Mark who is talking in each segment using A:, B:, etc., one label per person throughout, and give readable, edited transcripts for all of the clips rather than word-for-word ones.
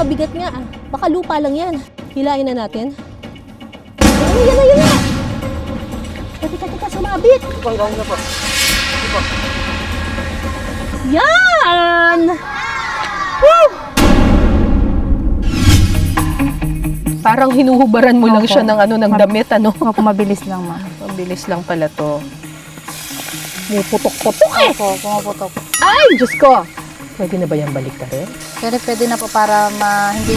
A: mabigat nga. Baka lupa lang yan. Hilain na natin. Yan na. Teka, sumabit.
B: Ang gawin na po. Ito po.
A: Yan! Woo! Parang hinuhubaran mo lang
C: Opo.
A: siya ng damit, ano?
C: Opo, mabilis lang, ma'am.
A: Mabilis lang pala to. Puputok-putok eh!
C: Opo, pumaputok.
A: Ay, Diyos ko! Pwede na ba yan balik ka rin?
C: Pwede na po para hindi...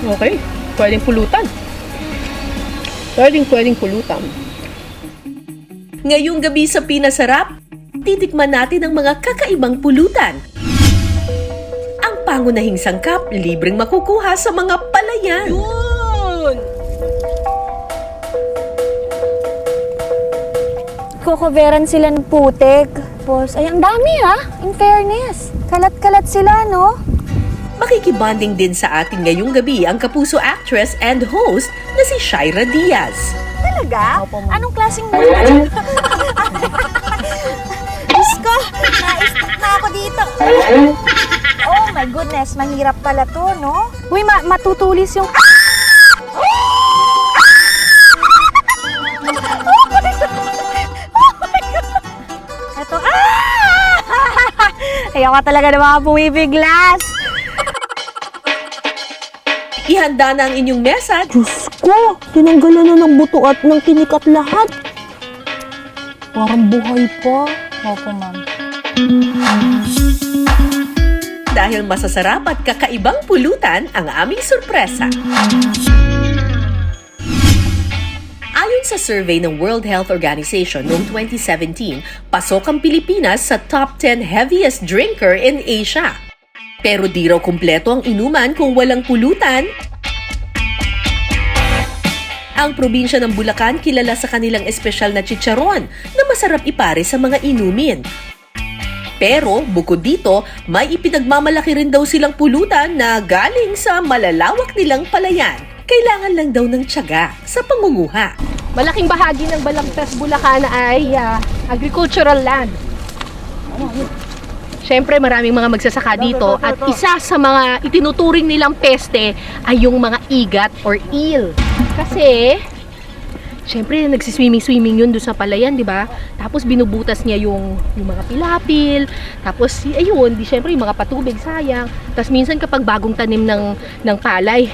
A: Okay, pwedeng pulutan. Pwedeng pulutan.
D: Ngayong gabi sa Pinasarap, titikman natin ang mga kakaibang pulutan. Ang pangunahing sangkap, libreng makukuha sa mga palayan.
A: Yun!
C: Kukuveran sila ng putik. Tapos, ay, ang dami in fairness. Kalat-kalat sila, no?
D: Makikibanding din sa atin ngayong gabi ang kapuso actress and host na si Shaira Diaz.
C: Talaga?
A: Opo, ma'am.
C: Anong klaseng multo? Diyos ko, na-stuck na ako dito. Oh my goodness, mahirap pala to, no? Uy, matutulis yung... Ito, Ayoko talaga ng mga bumibiglas.
D: Ihanda na ang inyong mesa.
A: Diyos ko! Tinanggalan na ng buto at ng kinikat lahat. Parang buhay pa.
C: Opo, ma'am.
D: Dahil masasarap at kakaibang pulutan ang aming sorpresa. Ayon sa survey ng World Health Organization noong 2017, pasok ang Pilipinas sa top 10 heaviest drinker in Asia. Pero di raw kumpleto ang inuman kung walang pulutan. Ang probinsya ng Bulacan kilala sa kanilang espesyal na chicharon na masarap ipare sa mga inumin. Pero bukod dito, may ipinagmamalaki rin daw silang pulutan na galing sa malalawak nilang palayan. Kailangan lang daw ng tiyaga sa pangunguha.
A: Malaking bahagi ng Balagtas, Bulacan ay agricultural land. Siyempre, maraming mga magsasaka dito at isa sa mga itinuturing nilang peste ay yung mga igat or eel. Kasi, siyempre, nagsiswimming-swimming yun doon sa palayan, di ba? Tapos binubutas niya yung mga pilapil. Tapos, ayun, siyempre, yung mga patubig, sayang. Tapos minsan kapag bagong tanim ng palay,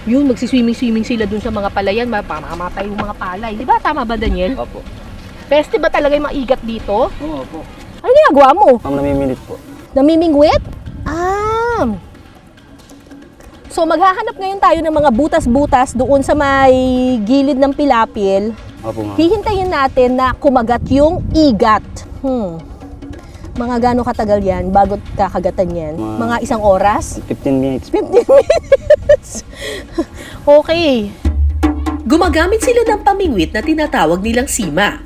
A: yun, magsiswimming-swimming sila doon sa mga palayan, mamamatay yung mga palay. Di ba? Tama ba, Daniel?
B: Opo.
A: Peste ba talaga yung mga igat dito?
B: Oo, opo.
A: Ano ginagawa mo?
B: Ang namiminit po.
A: Namimingwit? So maghahanap ngayon tayo ng mga butas-butas doon sa may gilid ng pilapil.
B: Opo, ma'am.
A: Hihintayin natin na kumagat yung igat. Mga gano'ng katagal yan bago kakagatan yan? Mga isang oras?
B: 15 minutes.
A: 15 minutes? Okay.
D: Gumagamit sila ng pamingwit na tinatawag nilang sima.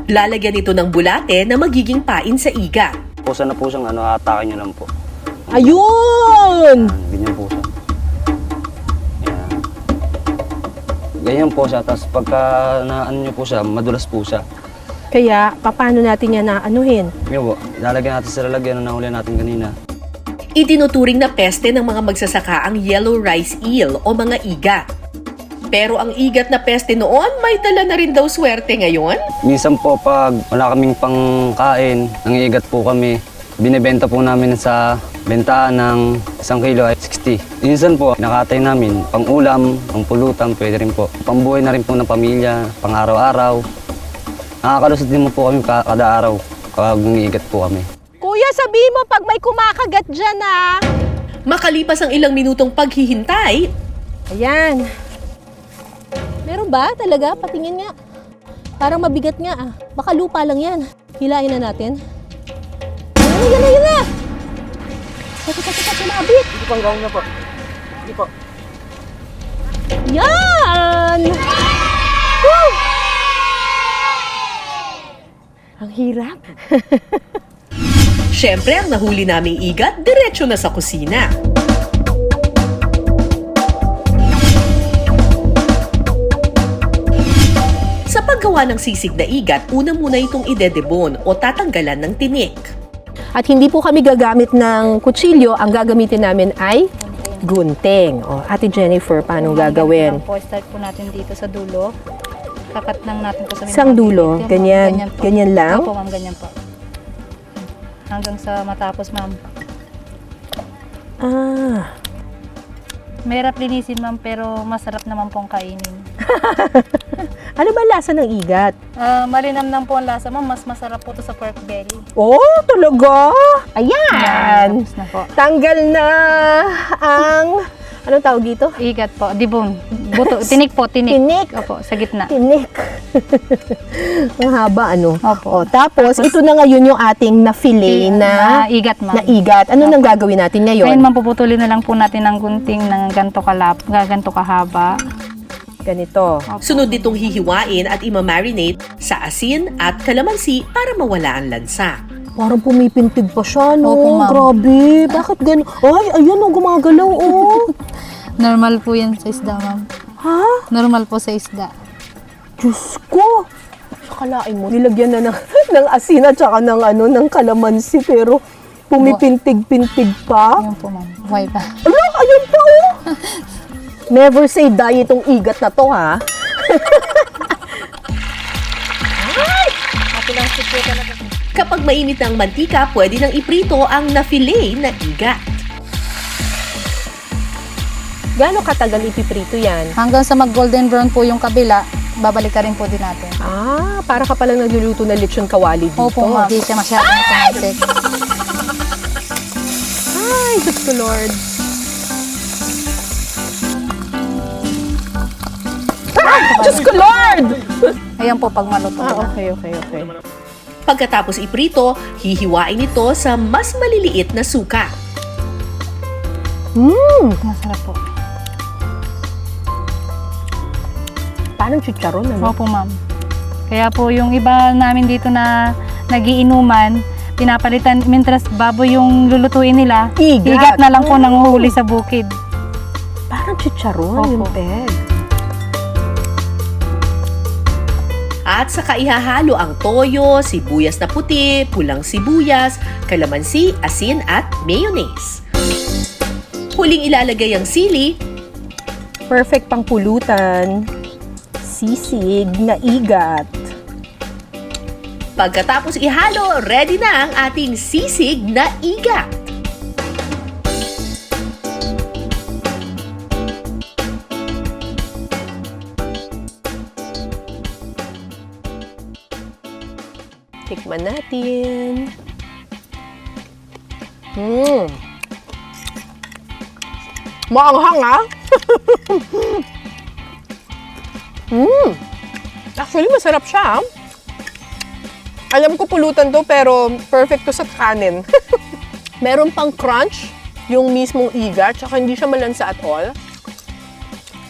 D: Lalagyan ito ng bulate na magiging pain sa igat.
B: Pusa na po siyang atake nyo lang po.
A: Ayun!
B: Ganyan po siya. Ayan. Ganyan po siya. Tapos pagka naano nyo po siya, madulas po siya.
A: Kaya, paano natin yan na anuhin?
B: Yun po, ilalagyan natin sa lalagyan na nahuli natin kanina.
D: Itinuturing na peste ng mga magsasaka ang yellow rice eel o mga igat. Pero ang igat na peste noon, may dala na rin daw swerte ngayon.
B: Minsan po pag wala kaming pangkain, nangiigat po kami. Binibenta po namin sa bentaan ng 1 kilo ay 60. Minsan po, nakatay namin pang ulam, pang pulutan, pwede rin po. Pambuhay na rin po ng pamilya, pang araw-araw. Nakakalusot din po kami kada araw kapag nangiigat po kami.
A: Kuya, sabihin mo pag may kumakagat dyan
D: Makalipas ang ilang minutong paghihintay,
A: Ayan. Meron ba talaga? Patingin nga. Parang mabigat nga Baka lupa lang yan. Hilain na natin. Yan na! Teka, sumabit.
B: Hindi po, ang gawin na po. Hindi po.
A: Yan! Woo! Ang hirap.
D: syempre ang nahuli naming igat, diretso na sa kusina. Sa paggawa paggawa ng sisig na igat, una muna itong idedebon o tatanggalan ng tinik.
A: At hindi po kami gagamit ng kutsilyo, ang gagamitin namin ay gunting. O, Ate Jennifer, paano gagawin?
C: Po, start po natin dito sa dulo. Kakat lang natin po sa
A: Isang dulo, ganyan,
C: po.
A: ganyan lang?
C: Opo, ma'am, ganyan po. Hanggang sa matapos, ma'am.
A: Ah,
C: Mahirap linisin, ma'am, pero masarap naman pong kainin.
A: ano ba lasa ng igat?
C: Malinam lang po ang lasa, ma'am. Mas masarap po to sa pork belly.
A: Oh, talaga? Ayan!
C: Tapos na po.
A: Tanggal na ang, anong tawag dito?
C: Igat po, dibon. Buto, tinik po, tinik.
A: Tinik.
C: Opo, sa gitna.
A: Tinik. Ang haba, ano?
C: Opo.
A: O, tapos, ito na ngayon yung ating na-fillet na
C: igat, ma'am.
A: na igat. Ano nang gagawin natin
C: Ngayon,
A: ngayon?
C: ma'am, puputulin na lang po natin ng gunting ng ganto kahaba.
A: Ganito.
D: Sunod nitong hihiwain at imamarinate sa asin at kalamansi para mawala ang lansa.
A: Parang pumipintig pa siya, no?
C: Opo, ma'am.
A: Grabe. Bakit gano'n? Ay, ayan, oh, gumagalaw, oh.
C: Normal po yan sa isda, ma'am.
A: Ha?
C: Normal po sa isda.
A: Diyos ko. Sakalain mo. Nilagyan na ng, ng asin at saka ng, ng kalamansi, pero pumipintig-pintig pa.
C: Yun po, ma'am. Why ba?
A: Ala, ayun pa, oh. Never say die itong igat na to, ha?
D: Kapag mainit ang mantika, pwede nang iprito ang na-fillet na igat.
A: Gaano katagal ipiprito yan?
C: Hanggang sa mag-golden brown po yung kabila, babalik ka rin po din natin.
A: Ah, para ka palang nagluluto na lechon kawali dito.
C: Opo, ma'am. Hindi siya masyadong tumansik.
A: Ay, Diyos ko, Lord. Ay, Diyos ko, Lord!
C: Ayan po pag maluto na.
A: Okay.
D: Pagkatapos iprito, hihiwain ito sa mas maliliit na suka.
C: Masarap po.
A: Parang chicharon, ano?
C: Opo, ma'am. Kaya po yung iba namin dito na nagiinuman, pinapalitan, mintras baboy yung lulutuin nila,
A: Igat.
C: na lang po nanguhuli sa bukid.
A: Parang chicharon,
C: Opo.
A: yung peg.
D: At saka ihahalo ang toyo, sibuyas na puti, pulang sibuyas, kalamansi, asin at mayonnaise. Huling ilalagay ang sili,
A: Perfect pang pulutan. Sisig na igat.
D: pagkatapos ihalo, ready na ang ating sisig na igat.
A: Tikman natin. Maanghang, ah. Actually, masarap siya, ah. Alam ko pulutan to, pero perfect to sa kanin. Meron pang crunch, yung mismong igat, tsaka hindi siya malansa at all.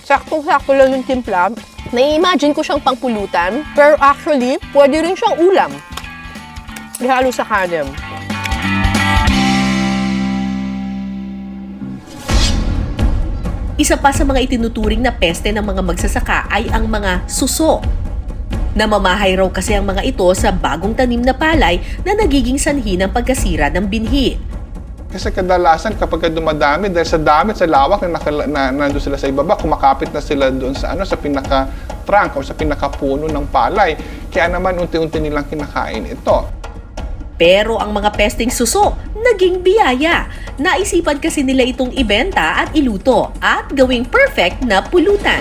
A: Saktong-sakto lang yung timpla. Nai-imagine ko siyang pangpulutan, pero actually, pwede rin siyang ulam. Ihalo sa kanin.
D: Isa pa sa mga itinuturing na peste ng mga magsasaka ay ang mga suso. Namamahay raw kasi ang mga ito sa bagong tanim na palay na nagiging sanhi ng pagkasira ng binhi.
E: Kasi kadalasan kapag dumadami, dahil sa dami, sa lawak na nandun sila sa ibaba, kumakapit na sila doon sa, sa pinaka-trunk o sa pinaka-puno ng palay. Kaya naman unti-unti nilang kinakain ito.
D: Pero ang mga pesteng suso, naging biyaya. Naisipan kasi nila itong ibenta at iluto at gawing perfect na pulutan.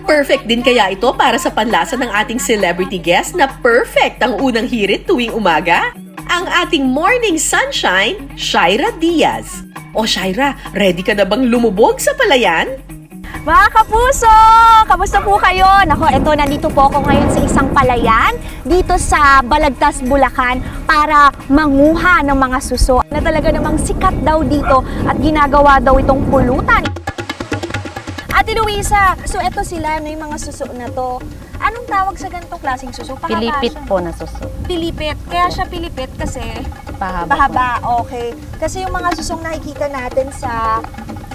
D: Perfect din kaya ito para sa panlasa ng ating celebrity guest na perfect ang unang hirit tuwing umaga? Ang ating morning sunshine, Shaira Diaz. O Shaira, ready ka na bang lumubog sa palayan?
C: Mga kapuso! Kamusta po kayo? Nako, eto, nandito po ako ngayon sa isang palayan dito sa Balagtas, Bulacan para manguha ng mga suso na talaga namang sikat daw dito at ginagawa daw itong pulutan. Ate Luisa, so eto sila, yung mga suso na to. Anong tawag sa ganitong klaseng suso? Pahaba
F: Pilipit
C: siya.
F: po na suso.
C: Pilipit. Kaya siya pilipit kasi
F: Pahaba.
C: pahaba. Okay. Kasi yung mga susong nakikita natin sa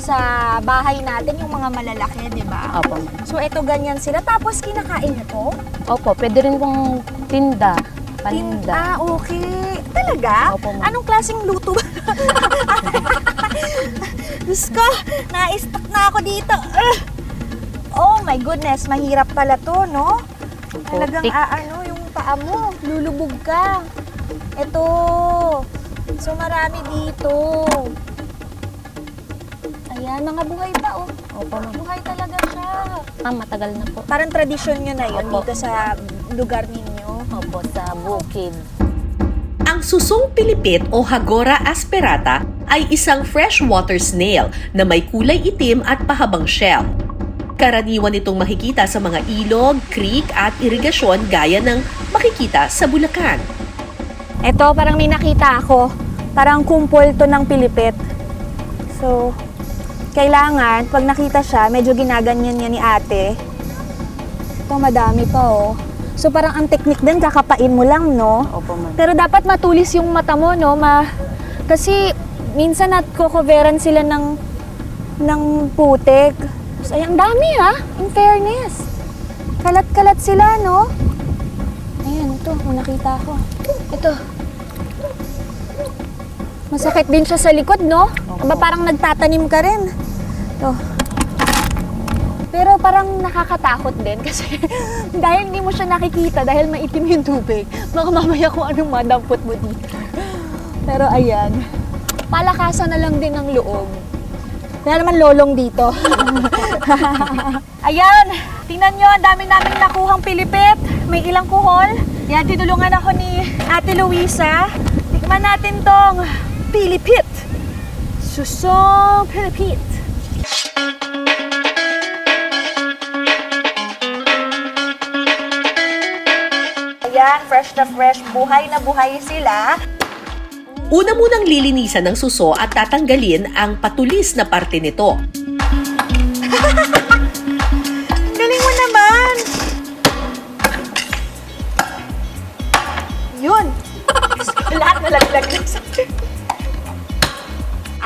C: sa bahay natin, yung mga malalaki, di ba?
A: Opo.
C: So, ito ganyan sila. Tapos, kinakain nyo to?
A: Opo, pwede rin pong tinda. Paninda.
C: Ah, okay. Talaga?
A: Opo, ma'am.
C: Anong klaseng luto ba? Diyos ko, na-stuck na ako dito. Oh my goodness, mahirap pala to, no? Talagang
A: Putik.
C: yung paa mo, lulubog ka. Ito. So marami dito. Ayan, mga buhay pa, oh.
A: Opo, ma'am.
C: Buhay talaga siya.
A: Matagal na po.
C: Parang tradisyon nyo na yun
A: Opo.
C: dito sa lugar ninyo.
A: Opo, sa bukid.
D: Ang susong pilipit o Hagora asperata ay isang freshwater snail na may kulay itim at pahabang shell. Karaniwan itong makikita sa mga ilog, creek at irigasyon gaya ng makikita sa Bulacan.
C: Ito, parang may nakita ako. Parang kumpol to ng pilipit. So, kailangan, pag nakita siya, medyo ginaganyan niya ni ate. Ito, madami pa, oh. So, parang ang technique din, kakapain mo lang, no?
A: Opo, ma'am.
C: Pero dapat matulis yung mata mo, no? Kasi, minsan nat-coveran sila ng putik. So, ay, ang dami, ha? In fairness. Kalat-kalat sila, no? Ayan, ito, kung nakita ko. Ito. Masakit din siya sa likod, no? Aba, parang nagtatanim ka rin. Ito. Pero parang nakakatakot din kasi dahil hindi mo siya nakikita, dahil maitim yung tubig, baka mamaya kung anong madampot mo dito. Pero ayan, palakasan na lang din ang loob. Kaya naman lolong dito. Ayan, tingnan nyo, ang dami namin nakuhang pilipit. May ilang kuhol. Yan, tinulungan ako ni Ate Luisa. Tikman natin tong pilipit. Susong pilipit. Ayan, fresh na fresh. Buhay na buhay sila.
D: Una munang lilinisan ng suso at tatanggalin ang patulis na parte nito.
C: Galing mo naman! Yun! Lahat nalaglag na sa...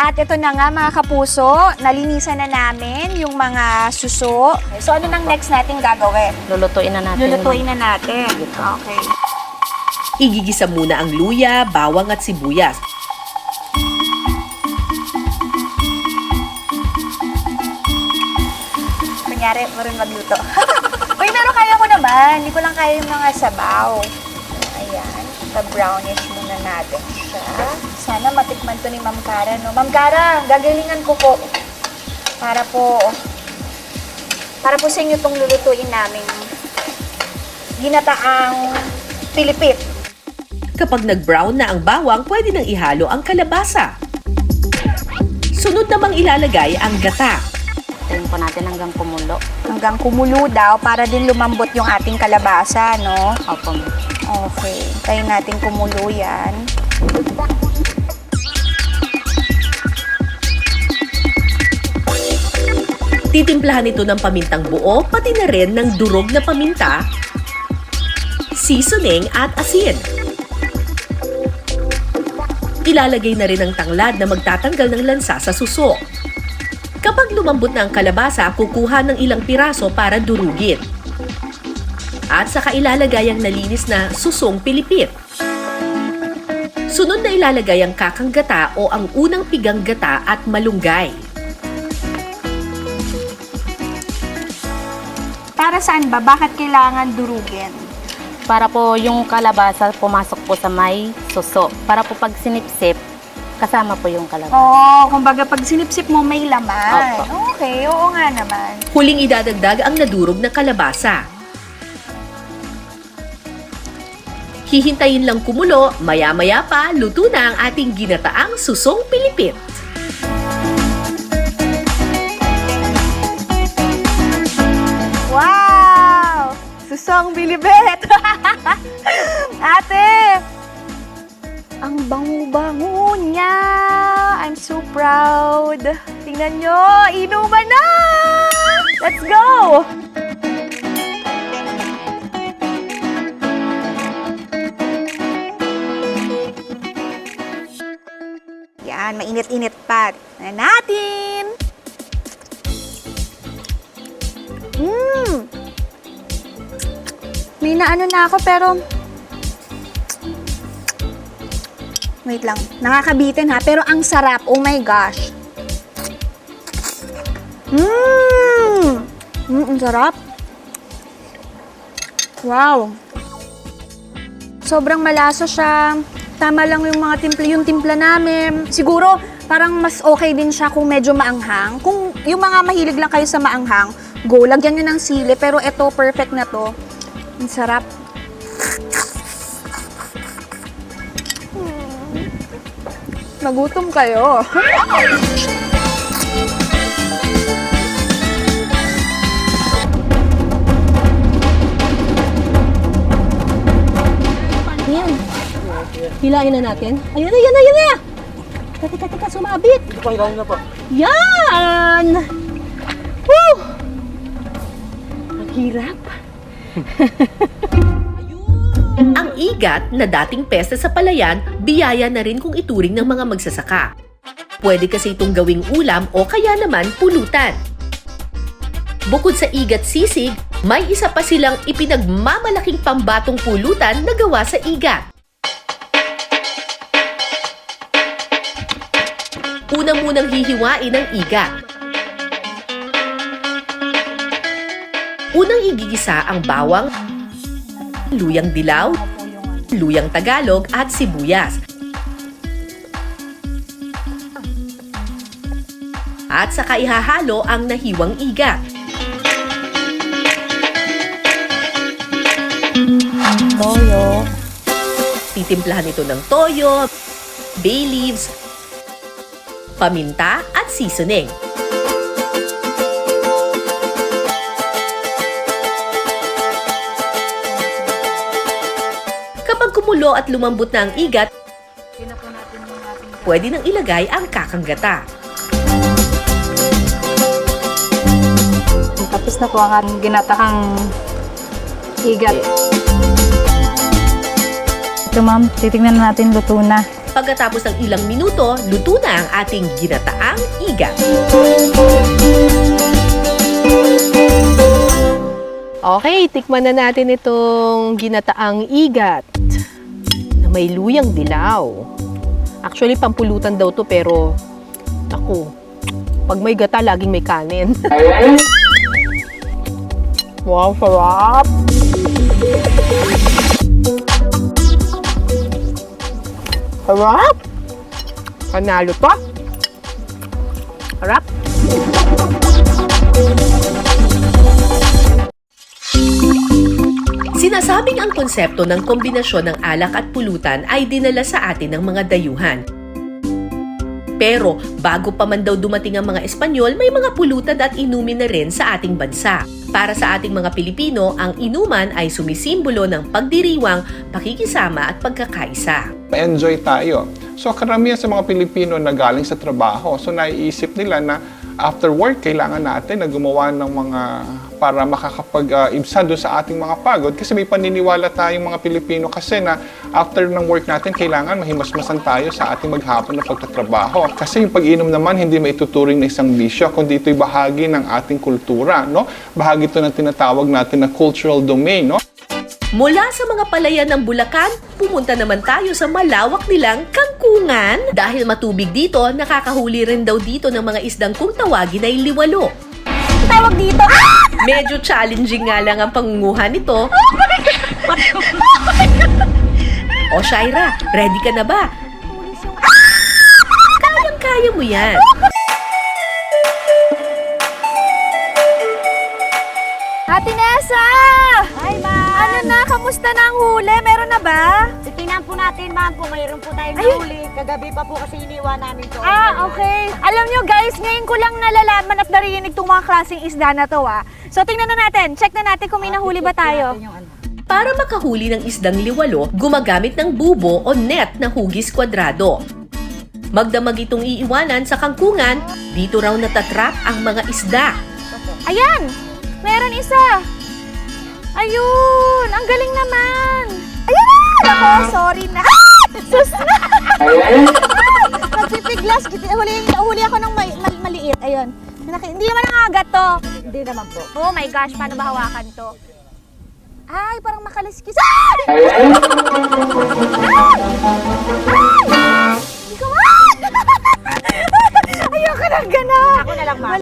C: At ito na nga mga kapuso, nalinisan na namin yung mga suso. So ano nang next natin gagawin?
A: Lulutuin na natin.
C: Lulutuin na natin. Okay.
D: Igigisa muna ang luya, bawang at sibuyas.
C: Kunyari, marunong magluto. Uy, pero kaya ko naman. Hindi ko lang kaya yung mga sabaw. Ayan. Pa-brownish muna natin siya. Sana matikman to ni Ma'am Cara, no? Ma'am Cara, gagalingan ko po. Para po sa inyo itong lulutuin namin. Ginataang pilipit.
D: Kapag nag-brown na ang bawang, pwede nang ihalo ang kalabasa. Sunod namang ilalagay ang gata.
A: Tayin po natin hanggang kumulo.
C: Hanggang kumulo daw para din lumambot yung ating kalabasa, no?
A: Opo, ma'am.
C: Okay. Tayo natin kumulo yan.
D: Titimplahan ito ng pamintang buo, pati na rin ng durog na paminta, seasoning at asin. Ilalagay na rin ang tanglad na magtatanggal ng lansa sa suso. Kapag lumambot na ang kalabasa, kukuha ng ilang piraso para durugin. At saka ilalagay ang nalinis na susong pilipit. Sunod na ilalagay ang kakang gata o ang unang pigang gata at malunggay.
C: Para saan ba? Bakit kailangan durugin?
F: Para po yung kalabasa pumasok po sa may suso. Para po pag sinipsip, kasama po yung kalabasa.
C: Oo, kumbaga pag sinipsip mo may laman.
F: Opo.
C: Okay, oo nga naman.
D: Huling idadagdag ang nadurog na kalabasa. Hihintayin lang kumulo, maya-maya pa, luto na ang ating ginataang susong pilipit.
C: Wow! Susong bilibet! Ate! Ang bango-bango niya! I'm so proud! Tingnan nyo! Inuman na! Let's go! Yan, mainit-init pa. Na natin! May naano na ako pero... Wait lang. Nakakabitin ha. Pero ang sarap. Oh my gosh. Ang sarap. Wow. Sobrang malasa siya. Tama lang yung mga timpla namin. Siguro, parang mas okay din siya kung medyo maanghang. Kung yung mga mahilig lang kayo sa maanghang, go, lagyan nyo ng sili. Pero ito, perfect na to. Ang sarap. Nagutom kayo.
A: Ayan. Hilain na natin. Ayan na! Teka, sumabit.
B: Hilahin na po.
A: Yan! Woo! Ang hirap.
D: Ang igat na dating pesta sa palayan, biyaya na rin kung ituring ng mga magsasaka. Pwede kasi itong gawing ulam o kaya naman pulutan. Bukod sa igat sisig, may isa pa silang ipinagmamalaking pambatong pulutan na gawa sa igat. Una munang hihiwain ang igat. Unang igigisa ang bawang, luyang dilaw, luyang Tagalog at sibuyas. At saka ihahalo ang nahiwang igat.
C: Toyo.
D: Titimplahan ito ng toyo, bay leaves, paminta at seasoning. Kapag kumulo at lumambot na ang igat, pwede nang ilagay ang kakanggata.
C: Tapos na po ang ating ginatakang igat. Ito ma'am, titignan natin luto na.
D: Pagkatapos ng ilang minuto, luto na ang ating ginataang igat.
A: Okay, tikman na natin itong ginataang igat na may luyang dilaw. Actually, pampulutan daw to pero ako, pag may gata, laging may kanin. Wow, sarap! Sarap! Panalo to! Sarap!
D: Sinasabing ang konsepto ng kombinasyon ng alak at pulutan ay dinala sa atin ng mga dayuhan. Pero bago pa man daw dumating ang mga Espanyol, may mga pulutan at inumin na rin sa ating bansa. Para sa ating mga Pilipino, ang inuman ay sumisimbolo ng pagdiriwang, pakikisama at pagkakaisa.
E: Enjoy tayo. So karamihan sa mga Pilipino na galing sa trabaho, so naiisip nila na after work, kailangan natin na gumawa ng mga para makakapag-ibsan doon sa ating mga pagod. Kasi may paniniwala tayong mga Pilipino kasi na after ng work natin, kailangan mahimasmasan tayo sa ating maghapon na pagtatrabaho. Kasi yung pag-inom naman, hindi maituturing na isang bisyo, kundi ito'y bahagi ng ating kultura, no? Bahagi ito ng tinatawag natin na cultural domain, no?
D: Mula sa mga palayan ng Bulacan, pumunta naman tayo sa malawak nilang kangkungan. Dahil matubig dito, nakakahuli rin daw dito ng mga isdang kung tawagin ay liwalo.
C: Tawag dito.
D: Medyo challenging nga lang ang pangunguha nito. O Shaira, ready ka na ba? Kayang-kaya mo yan.
C: Ate Nessa! Hi, ma'am! Ano na? Kamusta na ang huli? Meron na ba?
G: Titingnan po natin, ma'am, kung mayroon po tayong
C: Ayun.
G: nahuli. Kagabi pa po kasi iniwan namin to.
C: Okay. Alam nyo guys, ngayon ko lang nalalaman at narinig itong mga klaseng isda na to So tingnan na natin, check na natin kung may nahuli ba tayo.
D: Para makahuli ng isdang liwalo, gumagamit ng bubo o net na hugis kwadrado. Magdamag itong iiwanan sa kangkungan, dito raw natatrap ang mga isda.
C: Ayan! Meron isa! Ayun! Ang galing naman! Ayan! Ako, sorry na. Sus na! Nagpipiglas. Huli ako ng maliit. Ayun. Hindi naman nangagat to.
G: Hindi naman po.
C: Oh my gosh, paano ba hawakan to? Ay, parang makaliskis. Ay! Ikaw, ayoko na ganun.
G: Ako na lang, ma'am.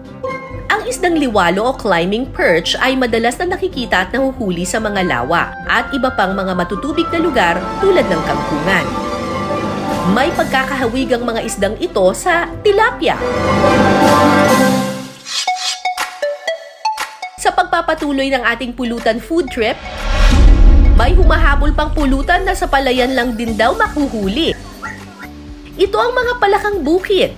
D: Ang isdang liwalo o climbing perch ay madalas na nakikita at nahuhuli sa mga lawa at iba pang mga matutubig na lugar tulad ng kangkungan. May pagkakahawig ang mga isdang ito sa tilapia. Sa pagpapatuloy ng ating pulutan food trip, may humahabol pang pulutan na sa palayan lang din daw makuhuli. Ito ang mga palakang bukid.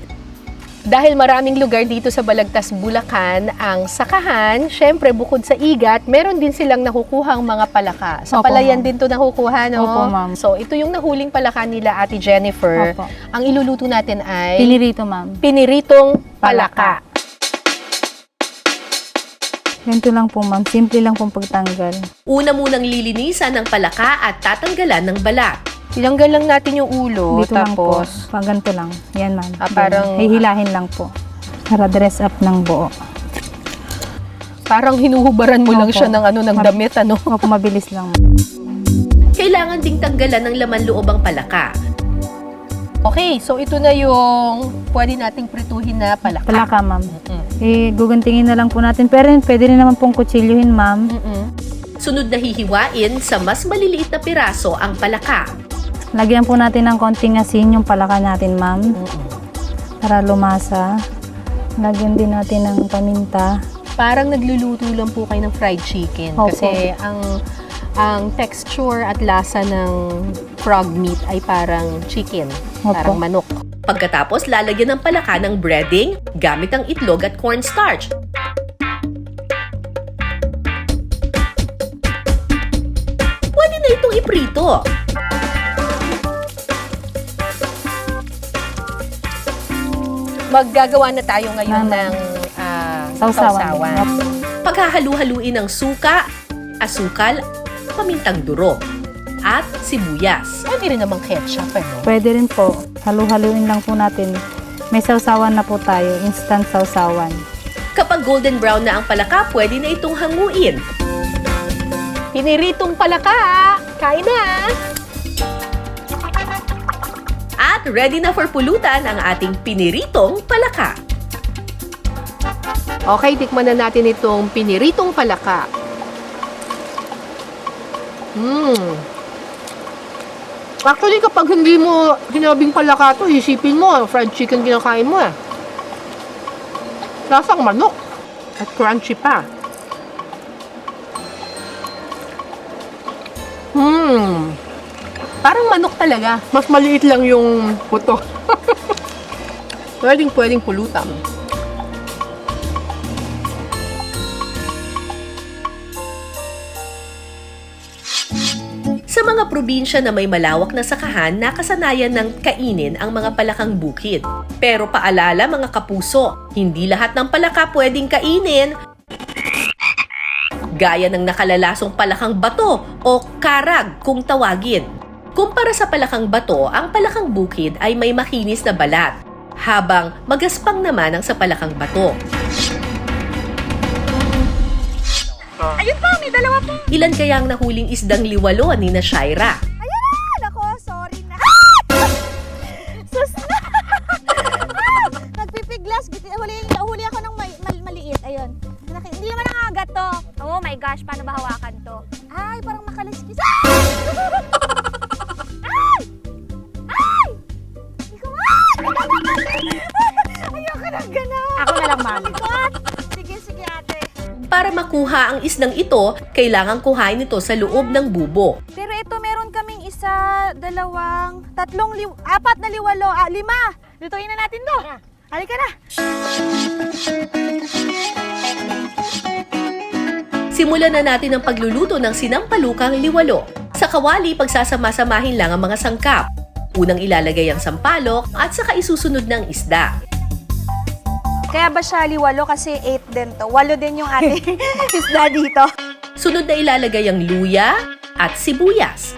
A: Dahil maraming lugar dito sa Balagtas, Bulacan, ang sakahan, syempre bukod sa igat, meron din silang nakukuhang mga palaka. Sa
H: Opo,
A: palayan
H: ma'am.
A: din to nakukuha, no?
H: Opo, ma'am.
A: So, ito yung nahuling palaka nila, Ate Jennifer.
H: Opo.
A: Ang iluluto natin ay
H: Pinirito, ma'am.
A: piniritong palaka.
H: Ganito lang po, ma'am. Simple lang pong pagtanggal.
D: Una munang lilinisan ng palaka at tatanggalan ng balat.
A: Tinanggal lang natin yung ulo,
H: Dito lang po.
A: tapos
H: Pag ganito lang. Yan, ma'am.
A: parang-
H: Hihilahin lang po. Para dress up ng buo.
A: parang hinuhubaran mo lang
H: Opo.
A: siya ng ng damit, ano?
H: Opo, mabilis lang.
D: Kailangan ding tanggalan ng laman loob ang palaka.
A: Okay, so ito na yung pwede nating prituhin na palaka.
H: Palaka, ma'am.
A: Mm-mm.
H: Guguntingin na lang po natin. Pero pwede rin naman pong kutsilyohin, ma'am.
A: Mm-mm.
D: Sunod na hihiwain sa mas maliliit na piraso ang palaka.
H: Lagyan po natin ng konting asin yung palaka natin, ma'am. Para lumasa. Lagyan din natin ng paminta.
A: Parang nagluluto lang po kayo ng fried chicken.
H: Opo.
A: Kasi ang texture at lasa ng frog meat ay parang chicken.
H: Opo.
A: Parang manok.
D: Pagkatapos, lalagyan ng palaka ng breading gamit ang itlog at cornstarch. Pwede na itong iprito.
A: Maggagawa na tayo ngayon
H: Mama.
A: ng
H: Sausawan.
D: Paghahalu-haluin ng suka, asukal, pamintang durog, at sibuyas.
A: Pwede rin namang ketchup, ano?
H: Pwede rin po. Halu-haluin lang po natin. May sausawan na po tayo. Instant sausawan.
D: Kapag golden brown na ang palaka, pwede na itong hanguin.
A: Piniritong palaka! Kain na!
D: At ready na for pulutan ang ating piniritong palaka.
A: Okay, tikman na natin itong piniritong palaka. Actually, kapag hindi mo sinabing palaka to, isipin mo, fried chicken kinakain mo eh. Lasang manok. At crunchy pa. Parang manok talaga. Mas maliit lang yung puto. Pwedeng pulutan.
D: Sa mga probinsya na may malawak na sakahan, nakasanayan ng kainin ang mga palakang bukid. Pero paalala mga kapuso, hindi lahat ng palaka pwedeng kainin. Gaya ng nakalalasong palakang bato o karag kung tawagin. Kumpara sa palakang bato, ang palakang bukid ay may makinis na balat, habang magaspang naman ang sa palakang bato.
C: Ayun po, may dalawa po.
D: Ilan kaya ang nahuling isdang liwalo ni na Shaira?
C: Ayun na! Nako, sorry na. Sus na! Nagpipiglas. Huli ako ng maliit. Ayun. Hindi naman nangagat to. Oh my gosh, paano ba hawakan to? Ay, parang makaliskis. Ay! Ay! Ikaw, ayoko na gano'n.
G: Ako na lang, ma'am.
C: Oh my God! Sige, ate.
D: Para makuha ang isdang ito, kailangang kuhain ito sa loob ng bubo.
C: Pero ito, meron kaming isa, dalawang, tatlong, apat na liwalo, lima. Lutuin na natin to. Halika na.
D: Simulan na natin ang pagluluto ng sinampalukang liwalo. Sa kawali, pagsasama-samahin lang ang mga sangkap. Unang ilalagay ang sampalok at saka isusunod ng isda.
C: Kaya ba siya liwalo? Kasi 8 din to. 8 din yung ating isda dito.
D: Sunod na ilalagay ang luya at sibuyas.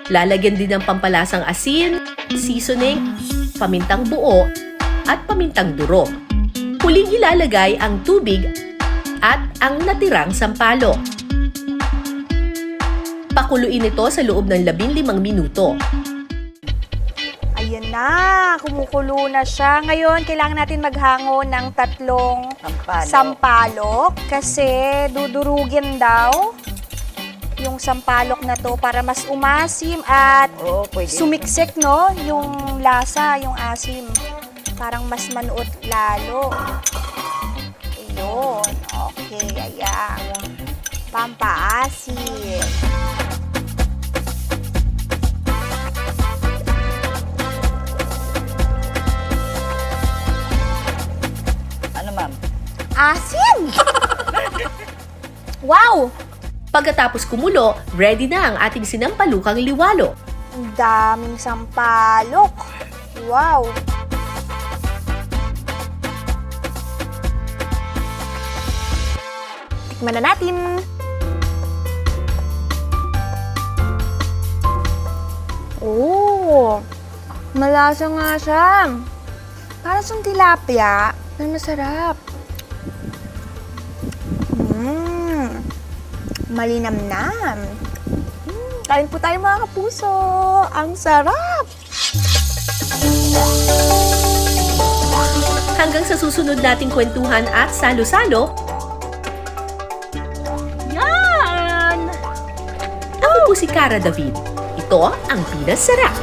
D: Lalagyan din ng pampalasang asin, seasoning, pamintang buo, at pamintang durog. Huling ilalagay ang tubig at ang natirang sampalok. Pakuluin ito sa loob ng 15 minuto.
C: Ayan na, kumukulo na siya. Ngayon, kailangan natin maghango ng 3 sampalok kasi dudurugin daw yung sampalok na to para mas umasim at sumiksik, no? Yung lasa, yung asim. Parang mas manuot lalo. Ayun. Okay, ayan. Pampaasim. Asim! Wow!
D: Pagkatapos kumulo, ready na ang ating sinampalukang liwalo.
C: Ang daming sampalok. Wow! Tikman na natin. Oh! Malasa nga siya. Para sa tilapia na masarap. Malinamnam. Kain po tayo mga kapuso. Ang sarap!
D: Hanggang sa susunod nating kwentuhan at salo-salo,
C: Yan!
D: ako po si Cara David. Ito ang Pinasarap.